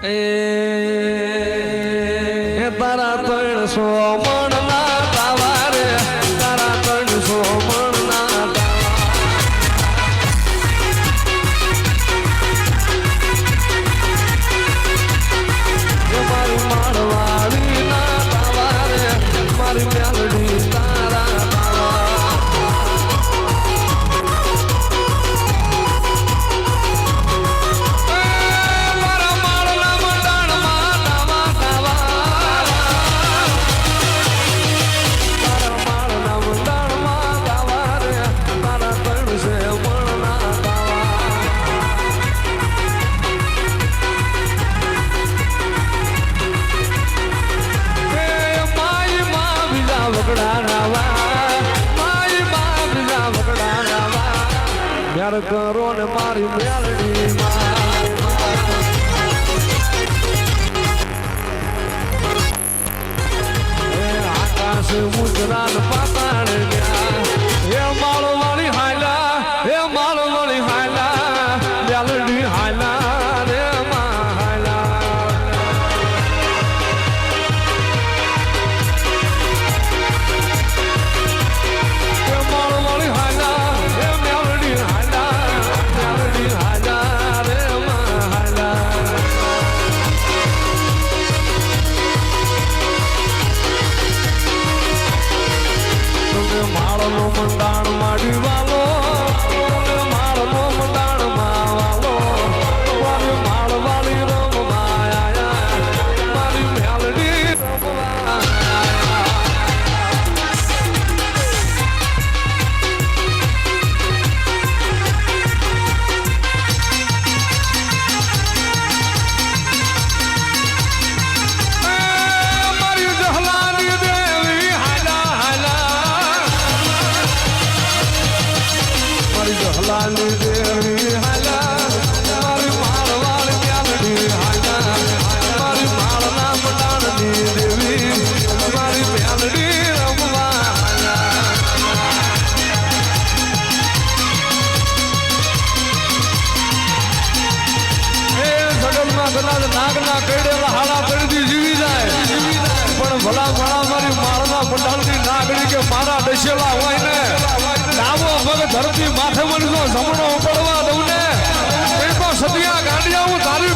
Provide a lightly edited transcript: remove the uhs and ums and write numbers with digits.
એ તારા 300 મણના તાવા રે તારા 300 મણના તાવા મારી માળવાળી ના તાવા રે મારી મેલડી તારા પ્યાર કરો ને મારી મેલડી આકાશ ગુજરાત પાતાળ ગયા એ માળો વાળી હાયલા એ માળો વાળી હાયલા મેલડી હાયલા રે માં હાયલા એ માળો વાળી હાયલા એ મેલડી માળનો મંડાણ માડી વાલો માળનો મંડાણ માં વાલો મારી માળવાળી રમ માયા મારી મેલડી મારી જહલાની દેવી હાલા હાલા જહલાની દેવી હાલા મારી માળવાળી મેલડી હાલા મારી માળના મંડાણની દેવી મારી મેલડી રમવા હાલા એ જગતમાં કદાચ નાગના કઈડેલા હાલા પડતી જીવી જાય પણ ભલા ભલા મારી માળના મંડાણની નાગડી કે મારા ડસેલા હોય ને ડાબો પગ ધરતી માથે મનનો જમણો પડવા દઉં ને એ તો સદિયા ગાંડિયા હું તારી